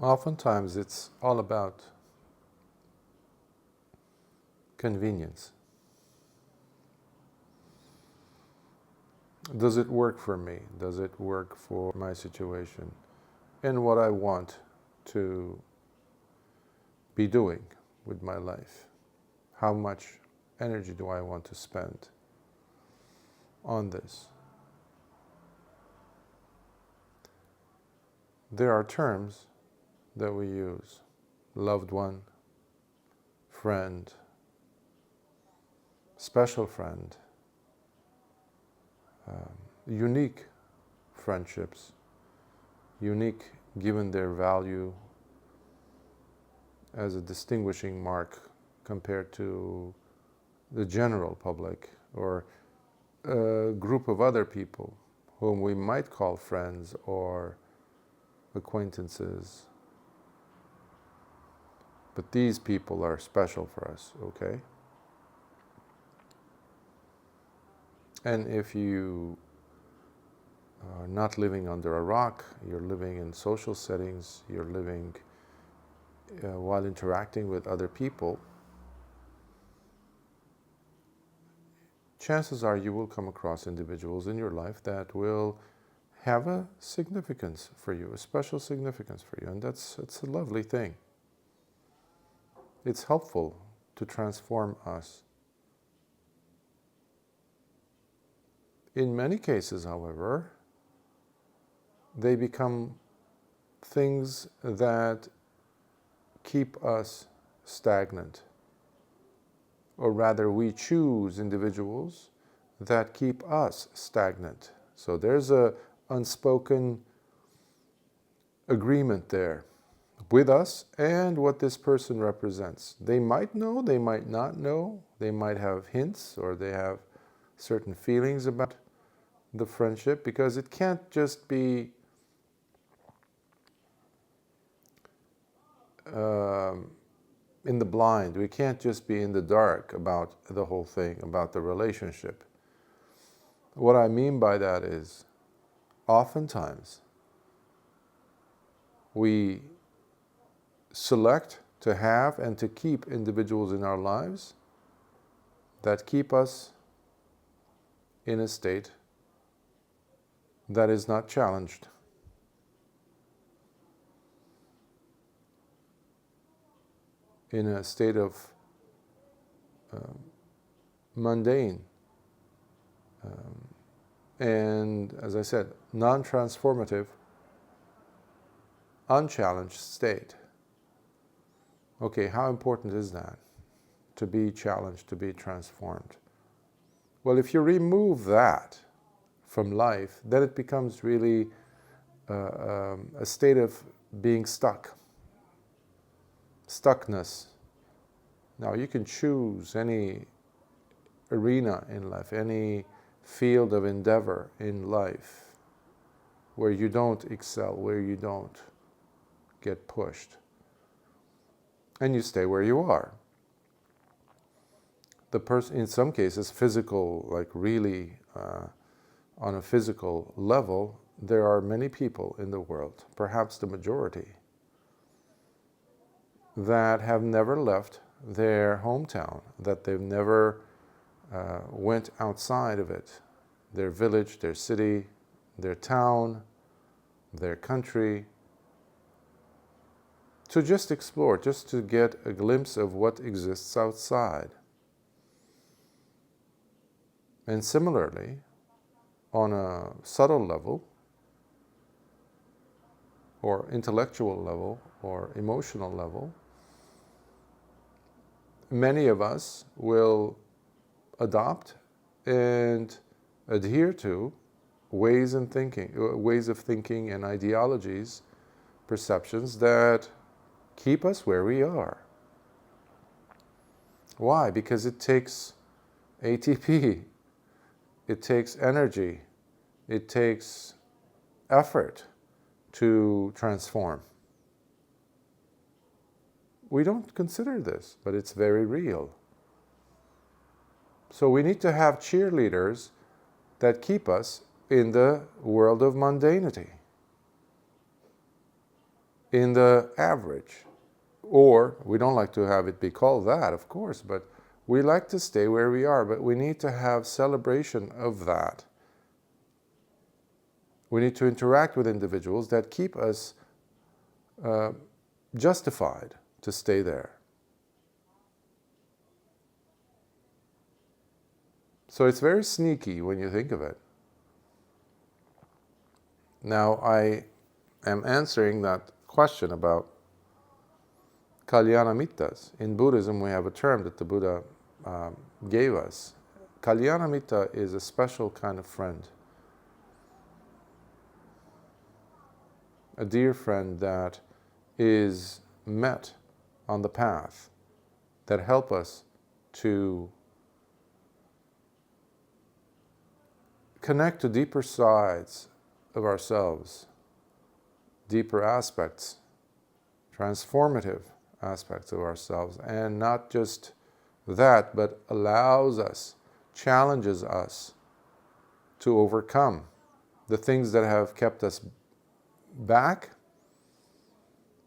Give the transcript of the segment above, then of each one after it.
Oftentimes it's all about convenience. Does it work for me? Does it work for my situation and what I want to be doing with my life? How much energy do I want to spend on this? There are terms that we use: loved one, friend, special friend, unique friendships, unique given their value as a distinguishing mark compared to the general public or a group of other people whom we might call friends or acquaintances. But these people are special for us, okay? And if you are not living under a rock, you're living in social settings, you're living while interacting with other people, chances are you will come across individuals in your life that will have a significance for you, a special significance for you, and it's a lovely thing. It's helpful to transform us. In many cases, however, they become things that keep us stagnant. Or rather, we choose individuals that keep us stagnant. So there's an unspoken agreement there with us and what this person represents. They might know, they might not know, they might have hints or they have certain feelings about the friendship, because it can't just be in the blind. We can't just be in the dark about the whole thing, about the relationship. What I mean by that is, oftentimes we select to have and to keep individuals in our lives that keep us in a state that is not challenged. In a state of mundane and, as I said, non-transformative, unchallenged state. Okay, how important is that? To be challenged, to be transformed. Well, if you remove that from life, then it becomes really a state of being stuck. Stuckness. Now, you can choose any arena in life, any field of endeavor in life where you don't excel, where you don't get pushed, and you stay where you are. The person, in some cases, physical, like really on a physical level, there are many people in the world, perhaps the majority, that have never left their hometown, that they've never went outside of it, their village, their city, their town, their country, to just explore, just to get a glimpse of what exists outside. And similarly, on a subtle level, or intellectual level, or emotional level, many of us will adopt and adhere to ways of thinking and ideologies, perceptions that keep us where we are. Why? Because it takes ATP, it takes energy, it takes effort to transform. We don't consider this, but it's very real. So we need to have cheerleaders that keep us in the world of mundanity. in the average. Or, we don't like to have it be called that, of course, but we like to stay where we are, but we need to have celebration of that. We need to interact with individuals that keep us justified to stay there. So it's very sneaky when you think of it. Now I am answering that question about Kalyānamittas. In Buddhism we have a term that the Buddha gave us. Kalyānamitta is a special kind of friend. A dear friend that is met on the path, that help us to connect to deeper sides of ourselves, deeper aspects, transformative aspects of ourselves, and not just that, but allows us, challenges us to overcome the things that have kept us back,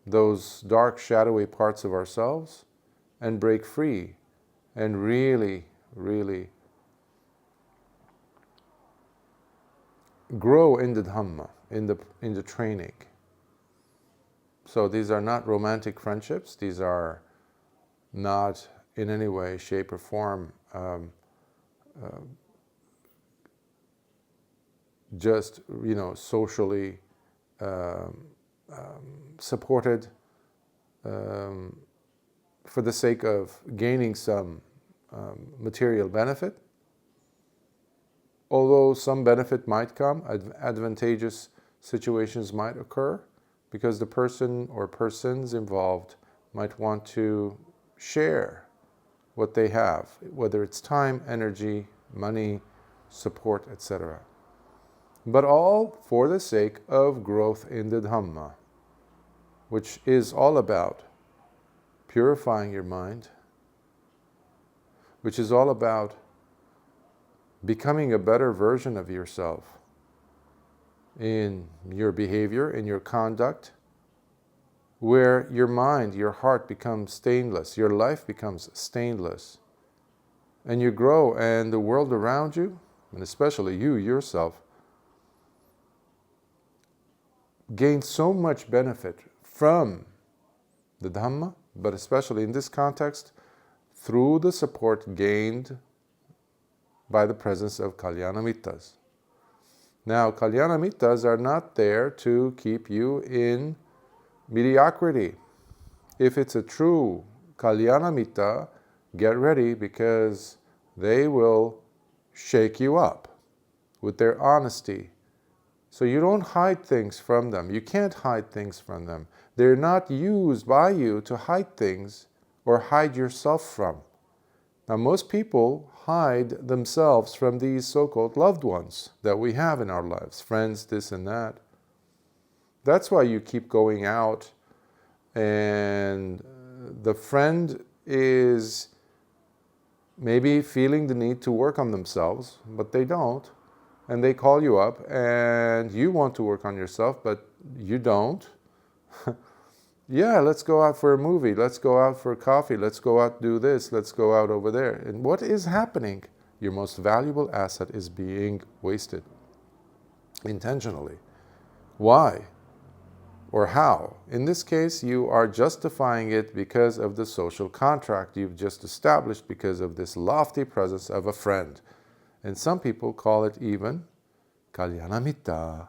those dark, shadowy parts of ourselves, and break free and really, really grow in the Dhamma, in the training. So these are not romantic friendships. These are not in any way, shape, or form just socially supported for the sake of gaining some material benefit. Although some benefit might come, advantageous situations might occur, because the person or persons involved might want to share what they have, whether it's time, energy, money, support, etc. But all for the sake of growth in the Dhamma, which is all about purifying your mind, which is all about becoming a better version of yourself in your behavior, in your conduct, where your mind, your heart becomes stainless, your life becomes stainless, and you grow, and the world around you, and especially you yourself, gain so much benefit from the Dhamma, but especially in this context, through the support gained by the presence of Kalyānamittas. Now, Kalyānamittas are not there to keep you in mediocrity. If it's a true Kalyānamitta, get ready, because they will shake you up with their honesty. So you don't hide things from them. You can't hide things from them. They're not used by you to hide things or hide yourself from. Now, most people hide themselves from these so-called loved ones that we have in our lives, friends, this and that. That's why you keep going out, and the friend is maybe feeling the need to work on themselves, but they don't, and they call you up, and you want to work on yourself, but you don't. Yeah, let's go out for a movie, let's go out for coffee, let's go out do this, let's go out over there. And what is happening? Your most valuable asset is being wasted intentionally. Why? Or how? In this case, you are justifying it because of the social contract you've just established, because of this lofty presence of a friend. And some people call it even Kalyānamitta.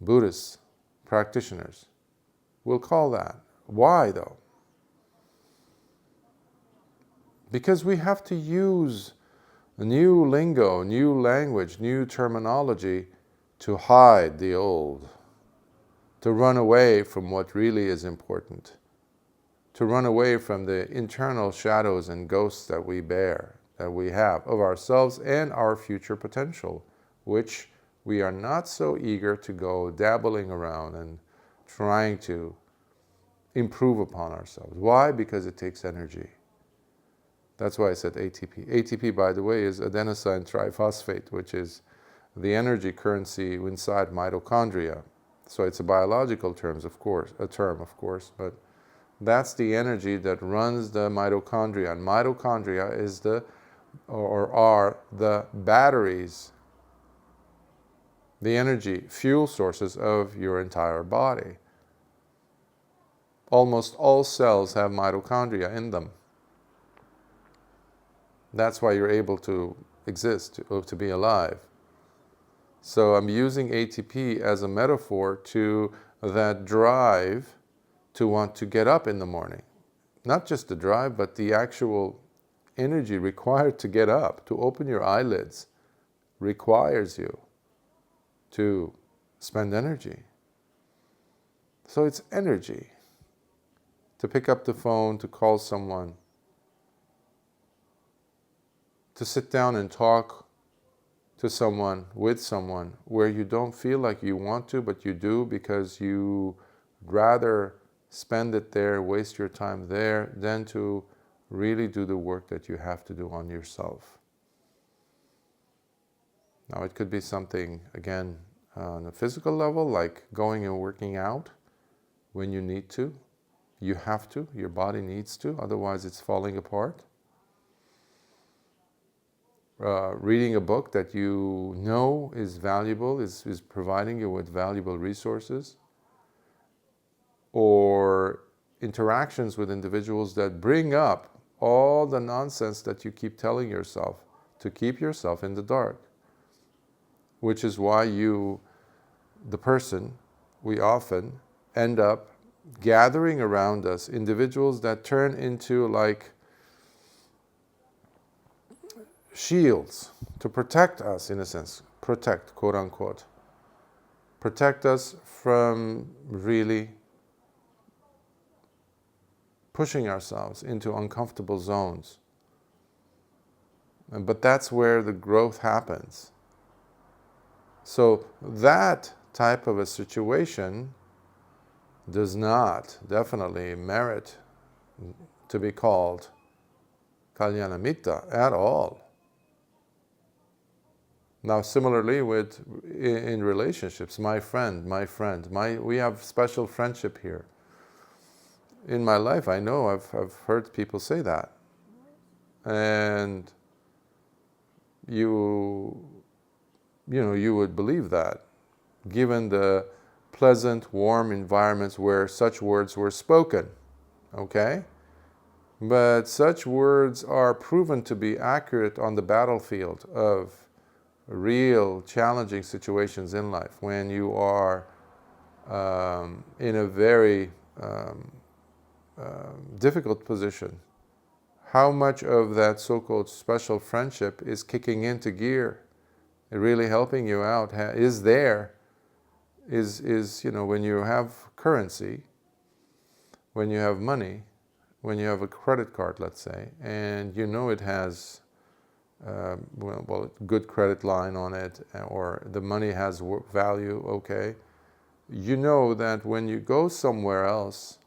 Buddhist practitioners will call that. Why though? Because we have to use new lingo, new language, new terminology to hide the old, to run away from what really is important, to run away from the internal shadows and ghosts that we bear, that we have of ourselves and our future potential, which we are not so eager to go dabbling around and trying to improve upon ourselves. Why? Because it takes energy. That's why I said ATP. ATP, by the way, is adenosine triphosphate, which is the energy currency inside mitochondria. So it's a biological term, of course, but that's the energy that runs the mitochondria. And mitochondria is are the batteries, the energy, fuel sources of your entire body. Almost all cells have mitochondria in them. That's why you're able to exist, to be alive. So I'm using ATP as a metaphor to that drive to want to get up in the morning. Not just the drive, but the actual energy required to get up, to open your eyelids, requires you to spend energy. So it's energy. To pick up the phone, to call someone, to sit down and talk to someone, with someone, where you don't feel like you want to, but you do because you rather spend it there, waste your time there, than to really do the work that you have to do on yourself. Now it could be something, again, on a physical level, like going and working out when you need to. You have to, your body needs to, otherwise it's falling apart. Reading a book that you know is valuable, is providing you with valuable resources, or interactions with individuals that bring up all the nonsense that you keep telling yourself to keep yourself in the dark. Which is why we often end up gathering around us individuals that turn into like shields to protect us, in a sense, protect, quote unquote, protect us from really pushing ourselves into uncomfortable zones. But that's where the growth happens. So that type of a situation does not definitely merit to be called Kalyānamittas at all. Now, similarly in relationships, my friend, we have special friendship here. In my life, I know I've heard people say that. And you would believe that, given the pleasant, warm environments where such words were spoken, okay? But such words are proven to be accurate on the battlefield of real challenging situations in life, when you are in a very difficult position. How much of that so-called special friendship is kicking into gear, really helping you out, is when you have currency, when you have money, when you have a credit card, let's say, and you know it has good credit line on it, or the money has value, okay. You know that when you go somewhere else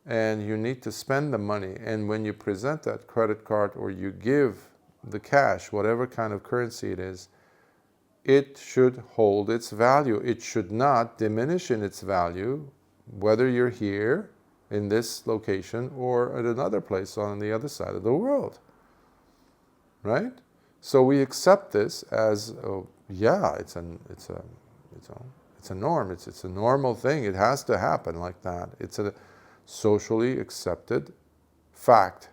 and you need to spend the money, and when you present that credit card or you give the cash, whatever kind of currency it is, it should hold its value. It should not diminish in its value, whether you're here in this location or at another place on the other side of the world. Right? So we accept this as, it's a norm. It's a normal thing. It has to happen like that. It's a socially accepted fact.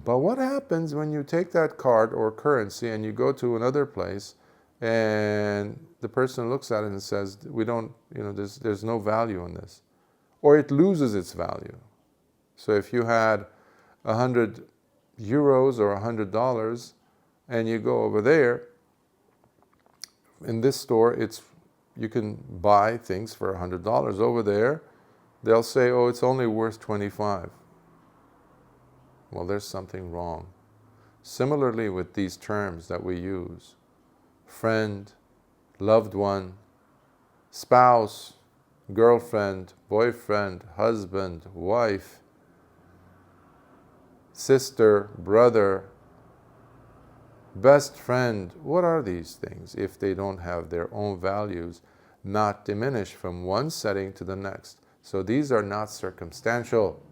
But what happens when you take that card or currency and you go to another place and the person looks at it and says, there's no value in this, or it loses its value? So if you had 100 euros or $100 and you go over there, in this store you can buy things for $100. Over there they'll say, it's only worth 25. Well, there's something wrong. Similarly with these terms that we use: friend, loved one, spouse, girlfriend, boyfriend, husband, wife, sister, brother, best friend. What are these things if they don't have their own values, not diminish from one setting to the next? So these are not circumstantial.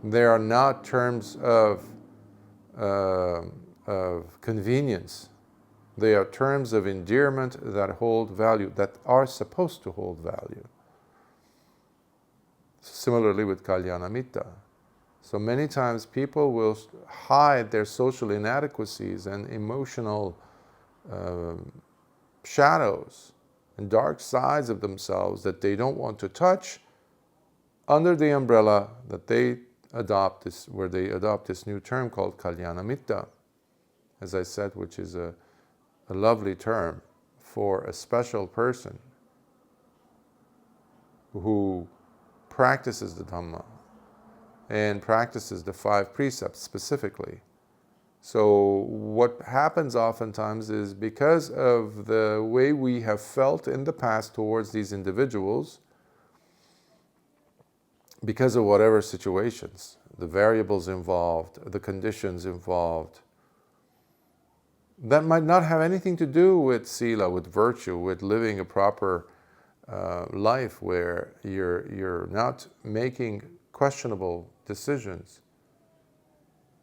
They are not terms of convenience. They are terms of endearment that hold value, that are supposed to hold value. Similarly with Kalyānamittas. So many times people will hide their social inadequacies and emotional shadows and dark sides of themselves that they don't want to touch under the umbrella that they adopt this, where they adopt this new term called Kalyānamittas, as I said, which is a lovely term for a special person who practices the Dhamma and practices the 5 precepts specifically. So what happens oftentimes is, because of the way we have felt in the past towards these individuals, because of whatever situations, the variables involved, the conditions involved, that might not have anything to do with sila, with virtue, with living a proper life where you're not making questionable decisions.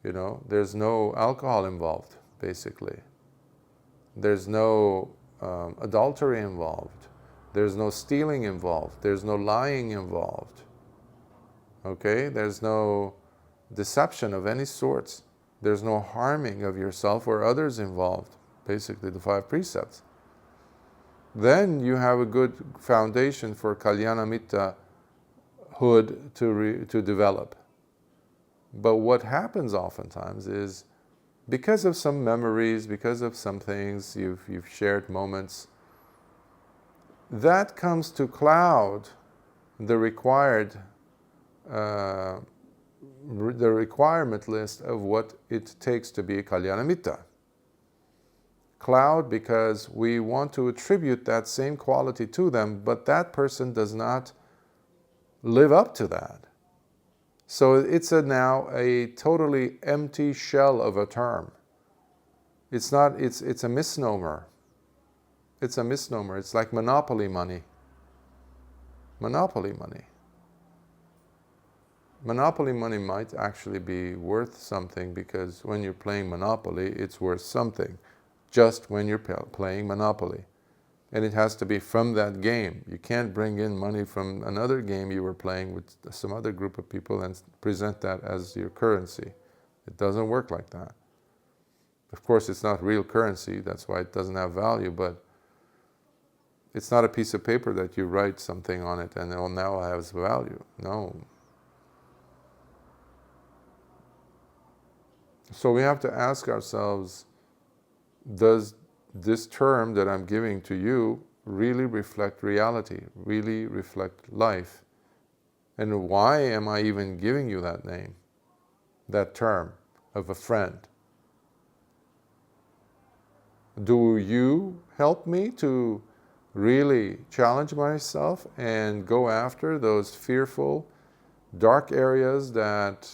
You know, there's no alcohol involved, basically. There's no adultery involved. There's no stealing involved. There's no lying involved. Okay? There's no deception of any sorts. There's no harming of yourself or others involved. Basically, the 5 precepts. Then you have a good foundation for Kalyānamittas-hood to develop. But what happens oftentimes is, because of some memories, because of some things, you've shared moments, that comes to cloud the required the requirement list of what it takes to be a Kalyānamitta. Cloud, because we want to attribute that same quality to them, but that person does not live up to that. So it's now a totally empty shell of a term. It's not, it's a misnomer. It's a misnomer. It's like monopoly money. Monopoly money. Monopoly money might actually be worth something, because when you're playing Monopoly, it's worth something, just when you're playing Monopoly. And it has to be from that game. You can't bring in money from another game you were playing with some other group of people and present that as your currency. It doesn't work like that. Of course, it's not real currency, that's why it doesn't have value, but it's not a piece of paper that you write something on it and oh, now it has value. No. So we have to ask ourselves, does this term that I'm giving to you really reflect reality, really reflect life? And why am I even giving you that name, that term of a friend? Do you help me to really challenge myself and go after those fearful, dark areas that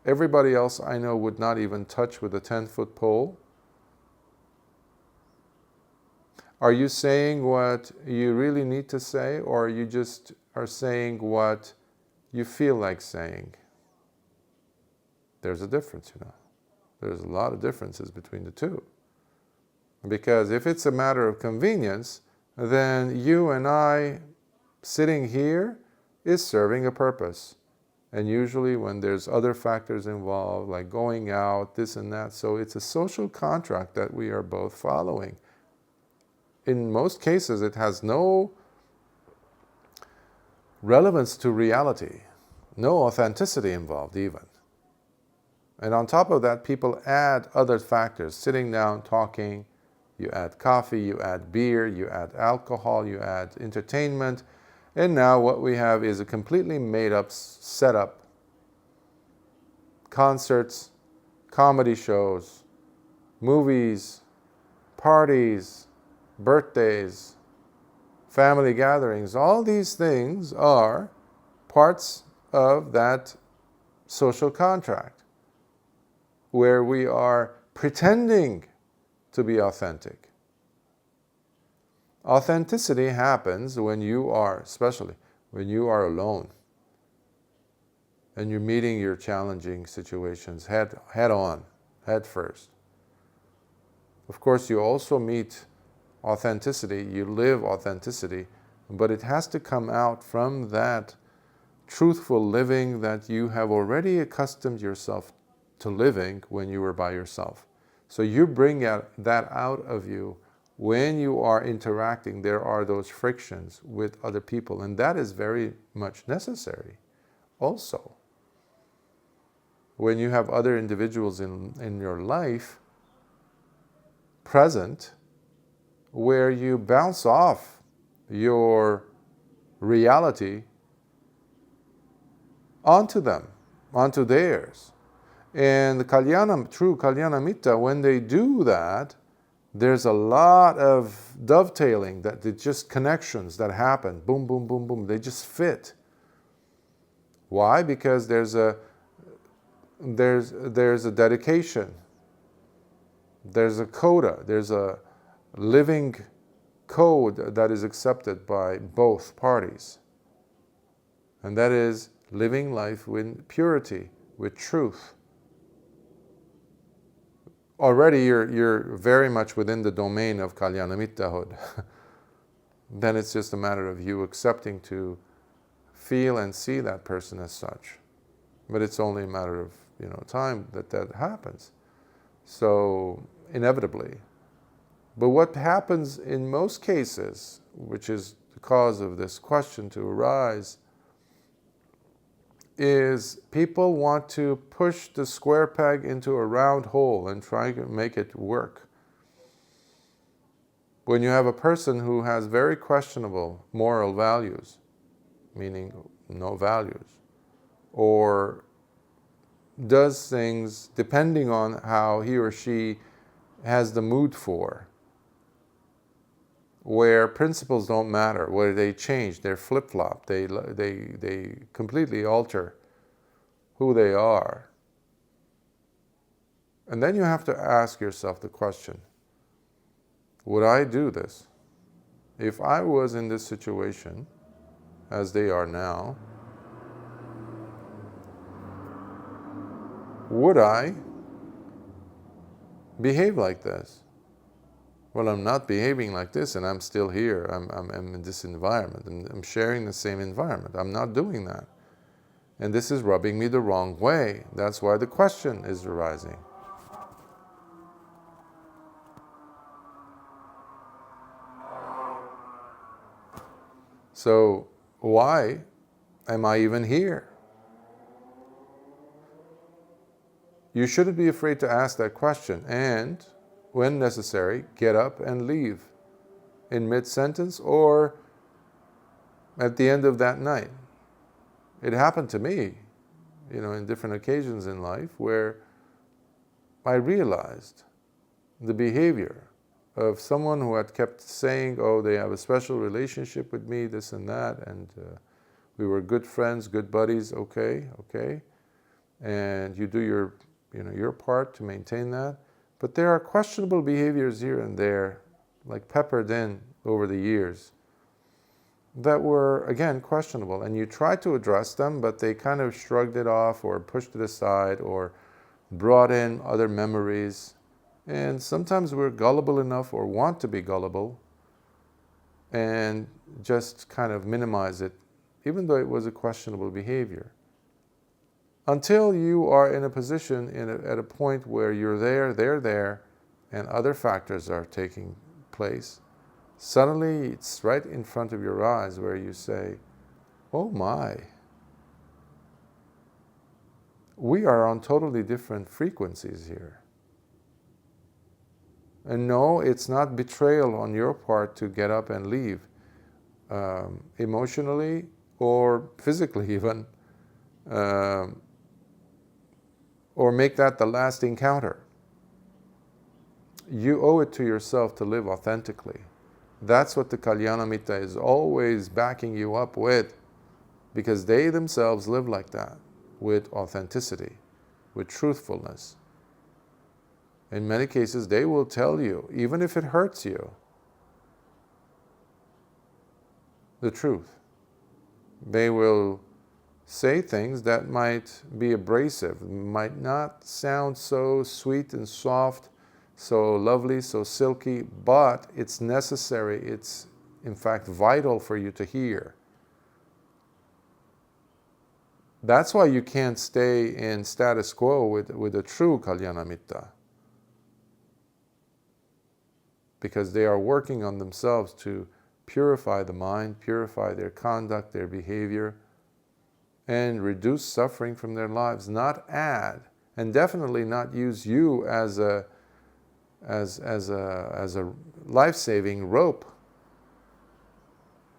everybody else I know would not even touch with a 10-foot pole? Are you saying what you really need to say, or you just are saying what you feel like saying? There's a difference, you know. There's a lot of differences between the two. Because if it's a matter of convenience, then you and I sitting here is serving a purpose. And usually when there's other factors involved, like going out, this and that, so it's a social contract that we are both following. In most cases, it has no relevance to reality, no authenticity involved even. And on top of that, people add other factors, sitting down, talking, you add coffee, you add beer, you add alcohol, you add entertainment, and now what we have is a completely made-up setup. Concerts, comedy shows, movies, parties, birthdays, family gatherings, all these things are parts of that social contract where we are pretending to be authentic. Authenticity happens when you are, especially when you are alone and you're meeting your challenging situations head on, head first. Of course, you also meet authenticity, you live authenticity, but it has to come out from that truthful living that you have already accustomed yourself to living when you were by yourself. So you bring that out of you when you are interacting. There are those frictions with other people, and that is very much necessary also. When you have other individuals in your life present, where you bounce off your reality onto them, onto theirs. And the true Kalyānamittas, when they do that, there's a lot of dovetailing, that it's just connections that happen. Boom, boom, boom, boom. They just fit. Why? Because there's a dedication. There's a coda. There's a living code that is accepted by both parties. And that is living life with purity, with truth. Already you're very much within the domain of Kalyānamittahood. Then it's just a matter of you accepting to feel and see that person as such. But it's only a matter of time that happens. So inevitably. But what happens in most cases, which is the cause of this question to arise, is people want to push the square peg into a round hole and try to make it work. When you have a person who has very questionable moral values, meaning no values, or does things depending on how he or she has the mood for, where principles don't matter, where they change, they're flip-flop, they completely alter who they are. And then you have to ask yourself the question, would I do this? If I was in this situation, as they are now, would I behave like this? Well, I'm not behaving like this, and I'm still here. I'm in this environment, and I'm sharing the same environment. I'm not doing that. And this is rubbing me the wrong way. That's why the question is arising. So, why am I even here? You shouldn't be afraid to ask that question, and when necessary, get up and leave in mid-sentence or at the end of that night. It happened to me, in different occasions in life where I realized the behavior of someone who had kept saying, oh, they have a special relationship with me, this and that, and we were good friends, good buddies, okay, and you do your part to maintain that. But there are questionable behaviors here and there, like peppered in over the years, that were, again, questionable. And you tried to address them, but they kind of shrugged it off or pushed it aside or brought in other memories. And sometimes we're gullible enough or want to be gullible and just kind of minimize it, even though it was a questionable behavior. Until you are in a position, at a point where you're there, they're there, and other factors are taking place, suddenly it's right in front of your eyes where you say, oh my, we are on totally different frequencies here. And no, it's not betrayal on your part to get up and leave, emotionally or physically even, or make that the last encounter. You owe it to yourself to live authentically. That's what the Kalyānamittas is always backing you up with, because they themselves live like that, with authenticity, with truthfulness. In many cases, they will tell you, even if it hurts you, the truth. They will say things that might be abrasive, might not sound so sweet and soft, so lovely, so silky, but it's necessary, it's in fact vital for you to hear. That's why you can't stay in status quo with a true Kalyānamittas, because they are working on themselves to purify the mind, purify their conduct, their behavior, and reduce suffering from their lives, not add, and definitely not use you as a life-saving rope.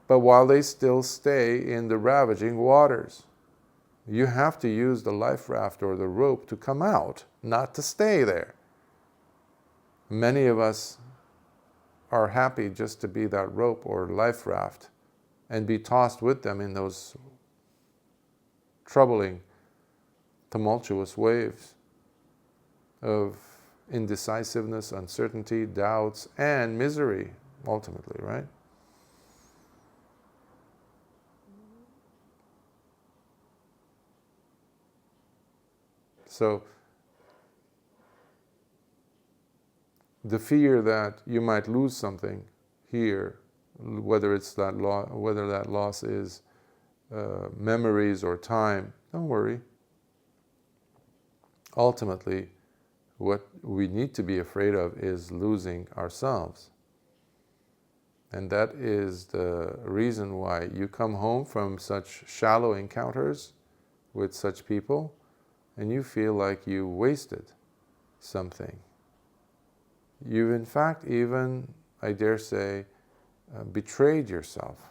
But while they still stay in the ravaging waters, you have to use the life raft or the rope to come out, not to stay there. Many of us are happy just to be that rope or life raft and be tossed with them in those troubling, tumultuous waves of indecisiveness, uncertainty, doubts, and misery, ultimately, right? So, the fear that you might lose something here, whether that loss is memories or time, don't worry. Ultimately, what we need to be afraid of is losing ourselves. And that is the reason why you come home from such shallow encounters with such people and you feel like you wasted something. You've in fact even, I dare say, betrayed yourself.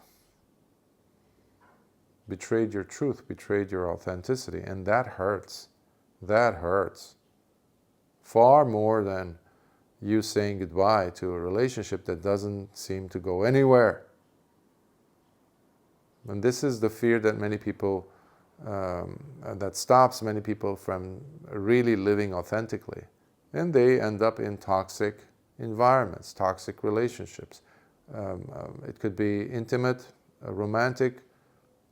Betrayed your truth, betrayed your authenticity, and that hurts. That hurts. Far more than you saying goodbye to a relationship that doesn't seem to go anywhere. And this is the fear that many people, that stops many people from really living authentically. And they end up in toxic environments, toxic relationships. It could be intimate, romantic,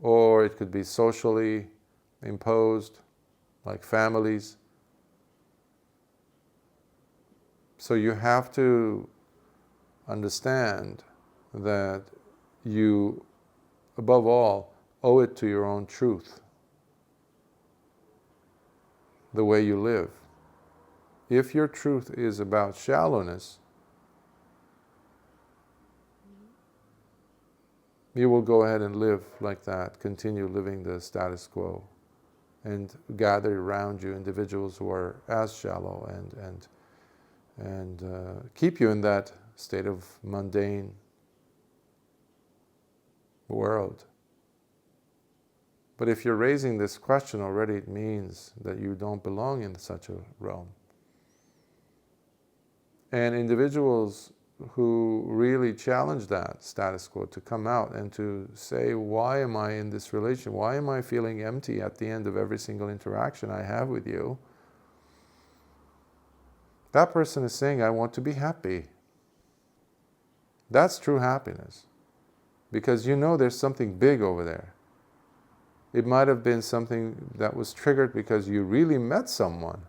or it could be socially imposed, like families. So you have to understand that you, above all, owe it to your own truth, the way you live. If your truth is about shallowness, you will go ahead and live like that, continue living the status quo, and gather around you individuals who are as shallow and keep you in that state of mundane world. But if you're raising this question already, it means that you don't belong in such a realm. And individuals who really challenge that status quo to come out and to say, why am I in this relation? Why am I feeling empty at the end of every single interaction I have with you? That person is saying, I want to be happy. That's true happiness. Because you know there's something big over there. It might have been something that was triggered because you really met someone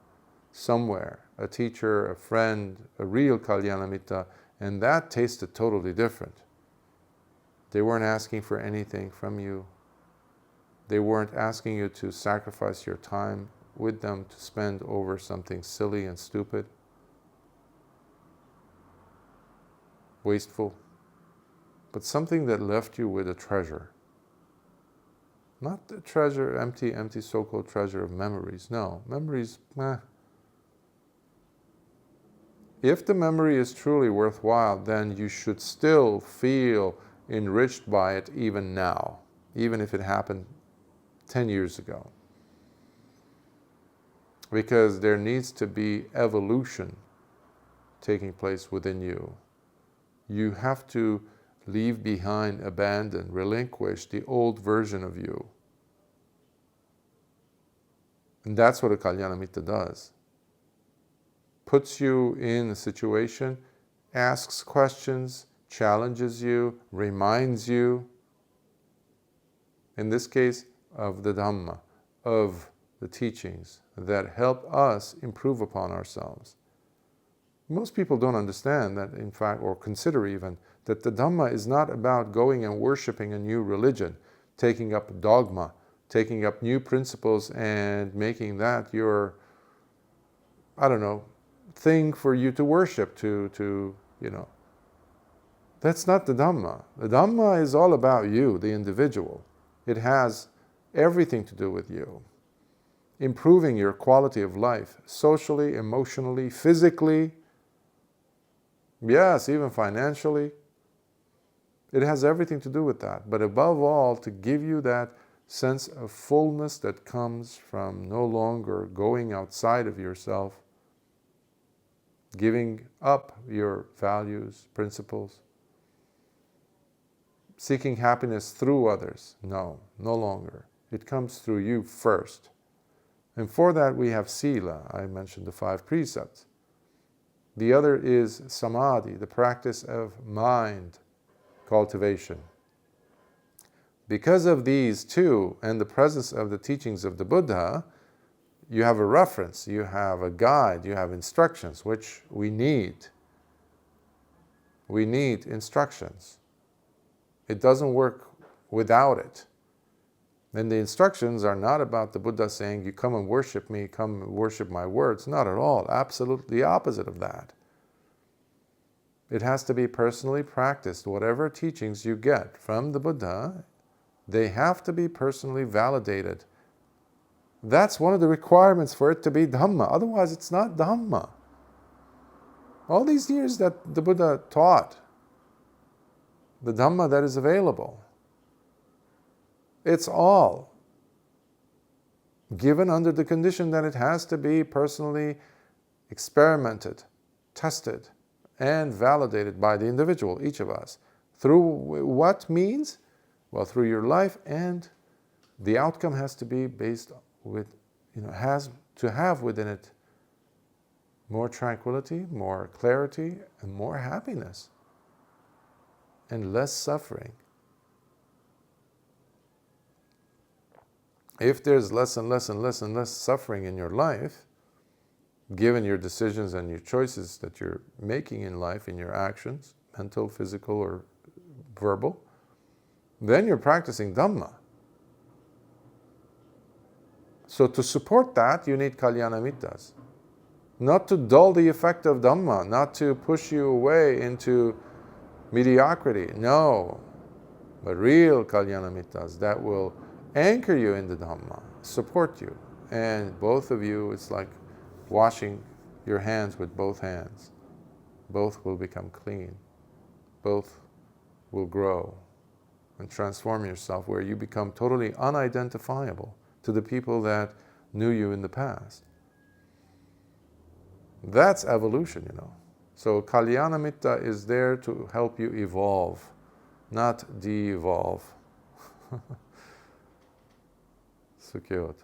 somewhere, a teacher, a friend, a real Kalyānamittas, and that tasted totally different. They weren't asking for anything from you. They weren't asking you to sacrifice your time with them to spend over something silly and stupid, wasteful, but something that left you with a treasure. Not the treasure, empty so-called treasure of memories. No, memories, If the memory is truly worthwhile, then you should still feel enriched by it even now, even if it happened 10 years ago. Because there needs to be evolution taking place within you. You have to leave behind, abandon, relinquish the old version of you. And that's what a Kalyānamittas does. puts you in a situation, asks questions, challenges you, reminds you, in this case, of the Dhamma, of the teachings that help us improve upon ourselves. Most people don't understand that, in fact, or consider even, that the Dhamma is not about going and worshipping a new religion, taking up dogma, taking up new principles and making that your, thing for you to worship, That's not the Dhamma. The Dhamma is all about you, the individual. It has everything to do with you. Improving your quality of life, socially, emotionally, physically, yes, even financially. It has everything to do with that. But above all, to give you that sense of fullness that comes from no longer going outside of yourself, giving up your values, principles, seeking happiness through others. No longer. It comes through you first. And for that we have sila. I mentioned the 5 precepts. The other is samadhi, the practice of mind cultivation. Because of these two and the presence of the teachings of the Buddha, you have a reference, you have a guide, you have instructions, which we need. We need instructions. It doesn't work without it. And the instructions are not about the Buddha saying, you come and worship me, come and worship my words. Not at all. Absolutely the opposite of that. It has to be personally practiced. Whatever teachings you get from the Buddha, they have to be personally validated. That's one of the requirements for it to be Dhamma. Otherwise, it's not Dhamma. All these years that the Buddha taught, the Dhamma that is available, it's all given under the condition that it has to be personally experimented, tested, and validated by the individual, each of us. Through what means? Well, through your life, and the outcome has to be based with, has to have within it more tranquility, more clarity, and more happiness, and less suffering. If there's less and less and less and less suffering in your life, given your decisions and your choices that you're making in life, in your actions, mental, physical, or verbal, then you're practicing Dhamma. So to support that, you need Kalyānamittas. Not to dull the effect of Dhamma, not to push you away into mediocrity, no. But real Kalyānamittas that will anchor you in the Dhamma, support you. And both of you, it's like washing your hands with both hands. Both will become clean. Both will grow and transform yourself where you become totally unidentifiable to the people that knew you in the past. That's evolution, So Kalyānamitta is there to help you evolve, not de-evolve. Sukhiyot.